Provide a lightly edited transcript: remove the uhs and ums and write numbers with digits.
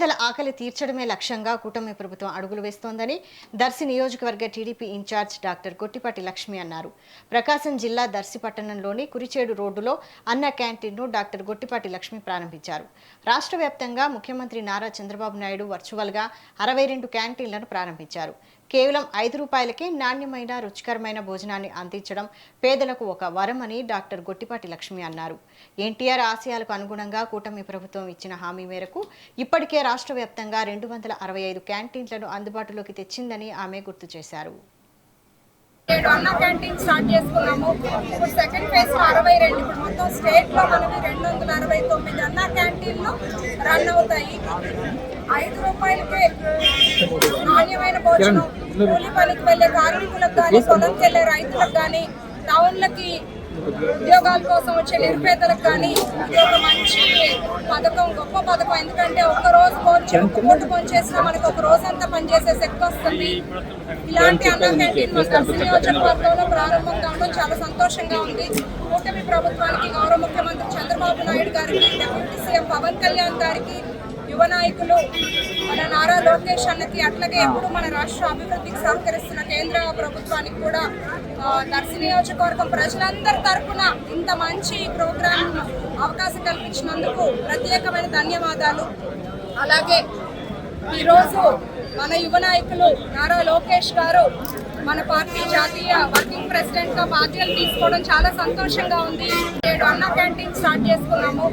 పేదల ఆకలి తీర్చడమే లక్ష్యంగా కూటమి ప్రభుత్వం అడుగులు వేస్తోందని దర్శి నియోజకవర్గ TDP incharge doctor Gottipati Lakshmi అన్నారు. ప్రకాశం జిల్లా దర్శి పట్టణంలోని కురిచేడు రోడ్డులో అన్న క్యాంటీన్ను డాక్టర్ గొట్టిపాటి లక్ష్మి ప్రారంభించారు. రాష్ట్ర వ్యాప్తంగా ముఖ్యమంత్రి నారా చంద్రబాబు నాయుడు వర్చువల్గా 62 క్యాంటీన్లను ప్రారంభించారు. కేవలం 5 రూపాయలకే నాణ్యమైన రుచికరమైన భోజనాన్ని అందించడం పేదలకు ఒక వరమని డాక్టర్ గొట్టిపాటి లక్ష్మి అన్నారు. ఎన్టీఆర్ ఆశయాలకు అనుగుణంగా కూటమి ప్రభుత్వం ఇచ్చిన హామీ మేరకు ఇప్పటికే రాష్ట్ర వ్యాప్తంగా 265 క్యాంటీన్లను అందుబాటులోకి తెచ్చిందని ఆమె గుర్తు చేశారు. అన్న క్యాంటీన్ స్టార్ట్ చేసుకున్నాము. ఇప్పుడు సెకండ్ ఫేజ్ 62, ఇప్పుడు మొత్తం స్టేట్ లో మనకి 269 అన్న క్యాంటీన్లు రన్ అవుతాయి. 5 రూపాయలకే నాణ్యమైన భోజనం కూలి పనికి వెళ్ళే కార్మికులకు కానీ, పొలంకి వెళ్ళే రైతులకు కానీ, టౌన్లకి ఉద్యోగాల కోసం వచ్చే నిరుపేదలకు కానీ ఇది ఒక మంచి పథకం, గొప్ప పథకం. ఎందుకంటే ఒక్కరోజు పూట పనిచేసినా మనకు ఒక రోజంతా పనిచేసే శక్తి వస్తుంది. ఇలాంటి అన్న క్యాంటీన్ మన దర్శి నియోజకవర్గంలో ప్రారంభం కావడం చాలా సంతోషంగా ఉంది. కూటమి ప్రభుత్వానికి, గౌరవ ముఖ్యమంత్రి చంద్రబాబు నాయుడు గారికి, డిప్యూటీ సీఎం పవన్ కళ్యాణ్ గారికి, యువ నాయకులు మన నారా లోకేష్ అన్నకి, అట్లాగే ఎప్పుడు మన రాష్ట్ర అభివృద్ధికి సహకరిస్తున్న కేంద్ర ప్రభుత్వానికి కూడా దర్శి నియోజకవర్గం ప్రజలందరి తరఫున ఇంత మంచి ప్రోగ్రాం అవకాశం కల్పించినందుకు ప్రత్యేకమైన ధన్యవాదాలు. అలాగే ఈరోజు మన యువ నాయకులు నారా లోకేష్ గారు మన పార్టీ జాతీయ వర్కింగ్ ప్రెసిడెంట్గా బాధ్యతలు తీసుకోవడం చాలా సంతోషంగా ఉంది. 7 అన్న క్యాంటీన్ స్టార్ట్ చేసుకున్నాము.